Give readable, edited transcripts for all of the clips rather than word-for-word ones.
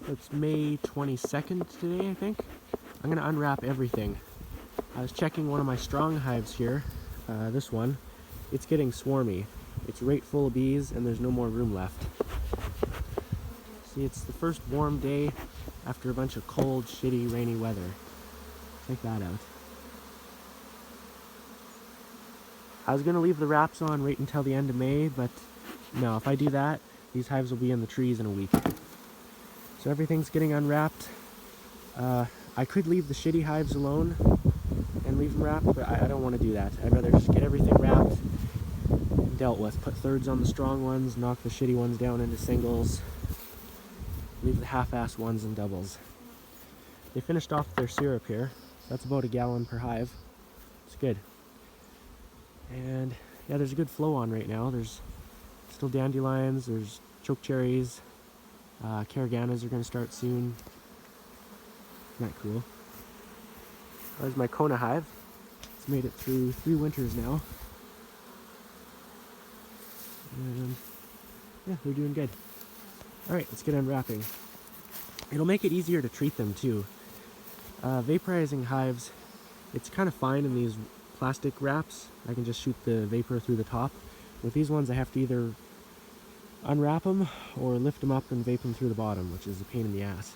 It's May 22nd today, I think. I'm gonna unwrap everything. I was checking one of my strong hives here, this one. It's getting swarmy. It's right full of bees and there's no more room left. See, it's the first warm day after a bunch of cold, shitty, rainy weather. Check that out. I was gonna leave the wraps on right until the end of May, but no, if I do that, these hives will be in the trees in a week. So everything's getting unwrapped. I could leave the shitty hives alone and leave them wrapped, but I don't want to do that. I'd rather just get everything wrapped and dealt with. Put thirds on the strong ones, knock the shitty ones down into singles, leave the half-ass ones in doubles. They finished off their syrup here. That's about a gallon per hive. It's good. And yeah, there's a good flow on right now. There's still dandelions, there's chokecherries, Caraganas are going to start soon. Isn't that cool? There's my Kona hive. It's made it through 3 winters now. And yeah, they're doing good. Alright, let's get unwrapping. It'll make it easier to treat them too. Vaporizing hives, it's kind of fine in these plastic wraps. I can just shoot the vapor through the top. With these ones I have to either unwrap them or lift them up and vape them through the bottom, which is a pain in the ass.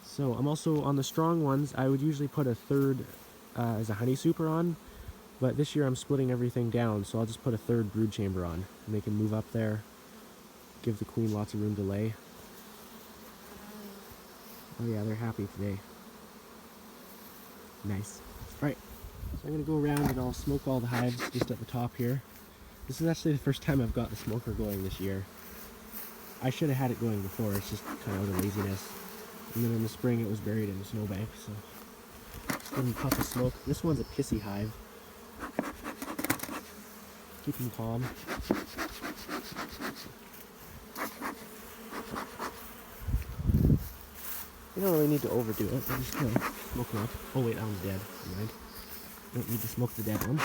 So I'm also, on the strong ones, I would usually put a third as a honey super on, but this year I'm splitting everything down, so I'll just put a third brood chamber on, and they can move up there, give the queen lots of room to lay. Oh yeah, they're happy today. Nice. Alright, so I'm going to go around and I'll smoke all the hives just at the top here. This is actually the first time I've got the smoker going this year. I should have had it going before, it's just kind of out of laziness. And then in the spring it was buried in a snowbank, so just give them a puff of smoke. This one's a pissy hive. Keep them calm. You don't really need to overdo it, but just kind of smoke them up. Oh wait, that one's dead. Never mind. Don't need to smoke the dead one.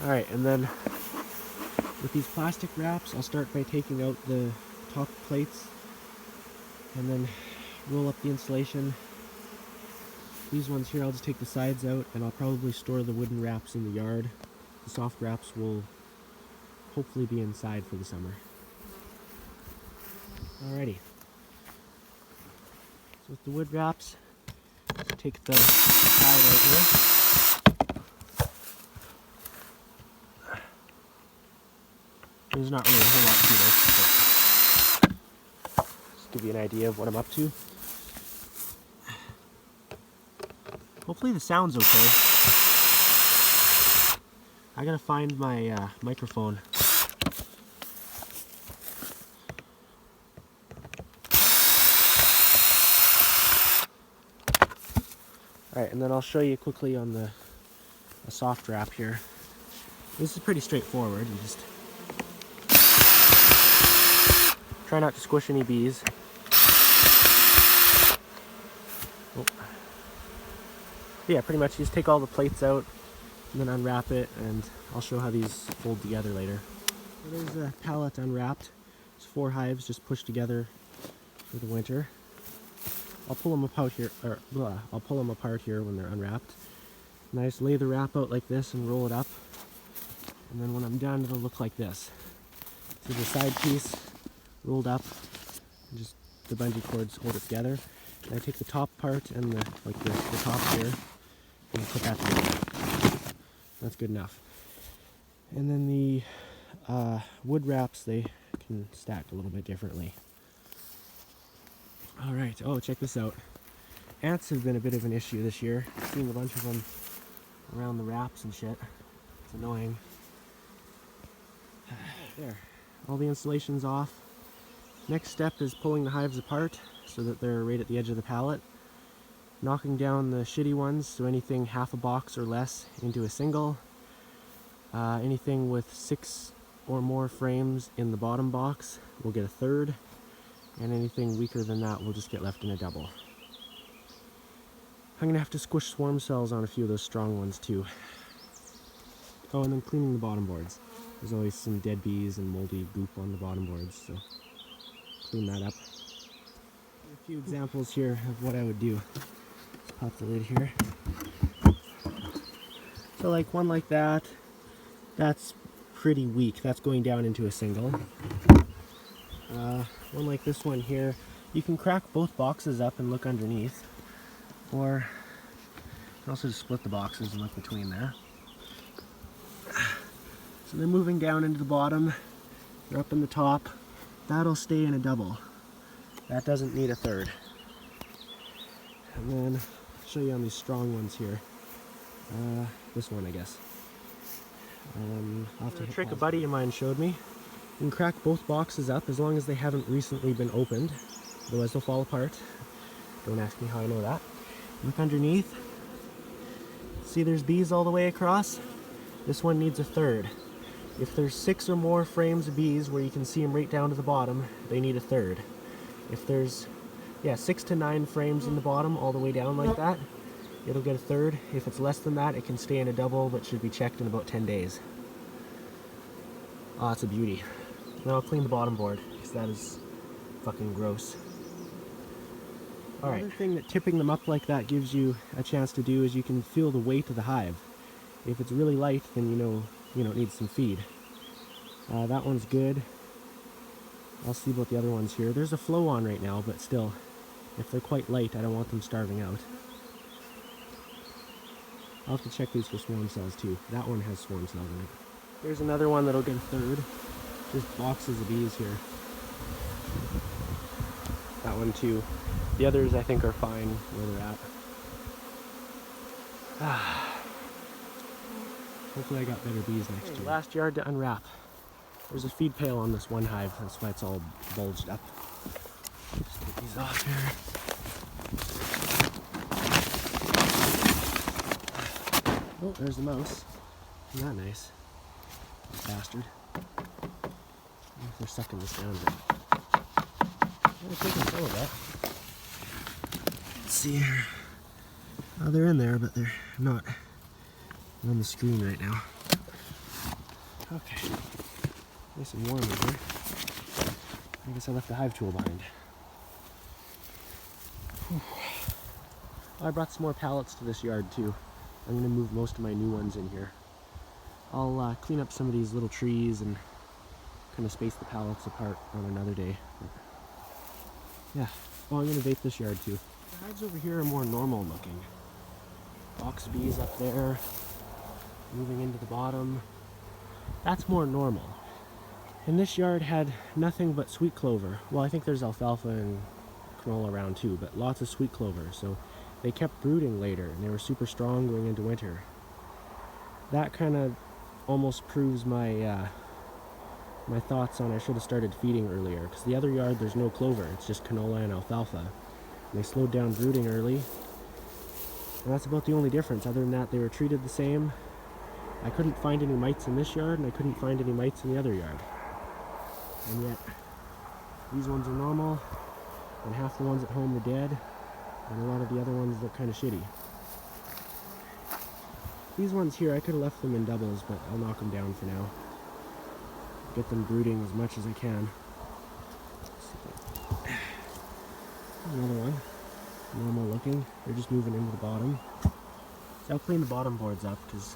Alright, and then with these plastic wraps, I'll start by taking out the top plates and then roll up the insulation. These ones here, I'll just take the sides out and I'll probably store the wooden wraps in the yard. The soft wraps will hopefully be inside for the summer. Alrighty. So with the wood wraps, take the side out here. There's not really a whole lot to this, but just give you an idea of what I'm up to. Hopefully the sound's okay. I gotta find my microphone. Alright, and then I'll show you quickly on the soft wrap here. This is pretty straightforward. You just try not to squish any bees. Oh. Yeah, pretty much you just take all the plates out and then unwrap it, and I'll show how these fold together later. So there's a pallet unwrapped. It's 4 hives just pushed together for the winter. I'll pull them apart here, I'll pull them apart here when they're unwrapped. And I just lay the wrap out like this and roll it up. And then when I'm done, it'll look like this. So the side piece rolled up, and just the bungee cords hold it together. And I take the top part and the top here and put that together. That's good enough. And then the wood wraps, they can stack a little bit differently. Alright, oh, check this out. Ants have been a bit of an issue this year. I've seen a bunch of them around the wraps and shit. It's annoying. There, all the insulation's off. Next step is pulling the hives apart so that they're right at the edge of the pallet. Knocking down the shitty ones, so anything half a box or less into a single. Anything with 6 or more frames in the bottom box will get a third. And anything weaker than that will just get left in a double. I'm going to have to squish swarm cells on a few of those strong ones too. Oh, and then cleaning the bottom boards. There's always some dead bees and moldy goop on the bottom boards, so clean that up. A few examples here of what I would do. Let's pop the lid here. So like one like that, that's pretty weak. That's going down into a single. One like this one here, you can crack both boxes up and look underneath, or you can also just split the boxes and look between there. So then moving down into the bottom, you're up in the top, that'll stay in a double. That doesn't need a third. And then I'll show you on these strong ones here. This one, I guess. I'll have to trick a buddy of mine showed me. You can crack both boxes up as long as they haven't recently been opened. Otherwise they'll fall apart. Don't ask me how I know that. Look underneath. See there's bees all the way across? This one needs a third. If there's 6 or more frames of bees where you can see them right down to the bottom, they need a third. If there's 6 to 9 frames in the bottom all the way down like that, it'll get a third. If it's less than that, it can stay in a double, but should be checked in about 10 days. Oh, it's a beauty. Now I'll clean the bottom board, because that is fucking gross. Alright. Another thing that tipping them up like that gives you a chance to do is you can feel the weight of the hive. If it's really light, then you know it needs some feed. That one's good. I'll see about the other ones here. There's a flow on right now, but still, if they're quite light, I don't want them starving out. I'll have to check these for swarm cells too. That one has swarm cells in it. There's another one that'll get a third. Just boxes of bees here. That one too. The others I think are fine where they're at. Hopefully I got better bees next year. Last yard to unwrap. There's a feed pail on this one hive, that's why it's all bulged up. Just take these off here. Oh, there's the mouse. Isn't that nice? Bastard. I wonder if they're sucking this down a bit. I'm taking some of that. Let's see here. Oh, they're in there, but they're not on the screen right now. Okay. Nice and warm in here. I guess I left the hive tool behind. Whew. I brought some more pallets to this yard too. I'm going to move most of my new ones in here. I'll clean up some of these little trees and kind of space the pallets apart on another day. But yeah. Oh, I'm going to vape this yard too. The hives over here are more normal looking. Box bees up there, moving into the bottom. That's more normal. And this yard had nothing but sweet clover. Well, I think there's alfalfa and canola around too, but lots of sweet clover. So they kept brooding later, and they were super strong going into winter. That kind of almost proves my my thoughts on I should have started feeding earlier. Because the other yard, there's no clover. It's just canola and alfalfa. And they slowed down brooding early. And that's about the only difference. Other than that, they were treated the same. I couldn't find any mites in this yard, and I couldn't find any mites in the other yard. And yet, these ones are normal, and half the ones at home are dead, and a lot of the other ones look kind of shitty. These ones here, I could have left them in doubles, but I'll knock them down for now. Get them brooding as much as I can. Another one. Normal looking. They're just moving into the bottom. So I'll clean the bottom boards up, because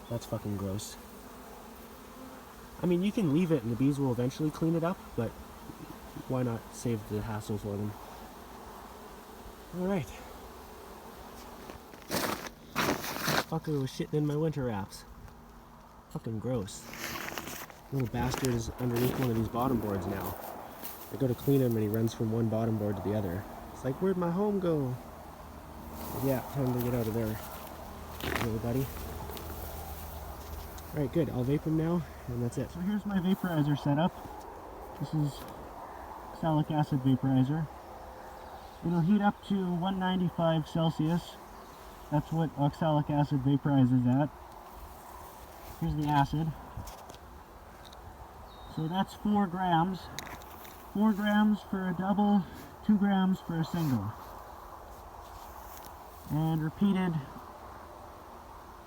that's fucking gross. I mean, you can leave it and the bees will eventually clean it up, but why not save the hassle for them? Alright. Fucker was shitting in my winter wraps. Fucking gross. Little bastard is underneath one of these bottom boards now. I go to clean him and he runs from one bottom board to the other. It's like, where'd my home go? But yeah, time to get out of there, little buddy. Alright, good. I'll vape him now, and that's it. So here's my vaporizer setup. This is oxalic acid vaporizer. It'll heat up to 195 Celsius. That's what oxalic acid vaporizes at. Here's the acid. So that's 4 grams. 4 grams for a double, 2 grams for a single. And repeated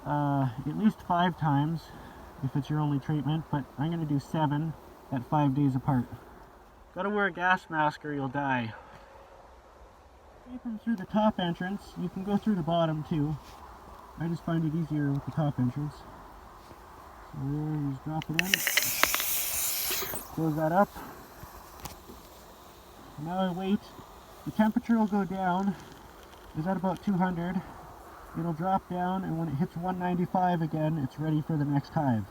at least 5 times. if it's your only treatment, but I'm going to do 7 at 5 days apart. Gotta wear a gas mask or you'll die. Keep them through the top entrance. You can go through the bottom too. I just find it easier with the top entrance. So there, you just drop it in. Close that up. Now I wait. The temperature will go down. It's at about 200. It'll drop down, and when it hits 195 again, it's ready for the next hive.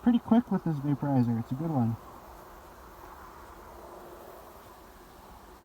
Pretty quick with this vaporizer. It's a good one.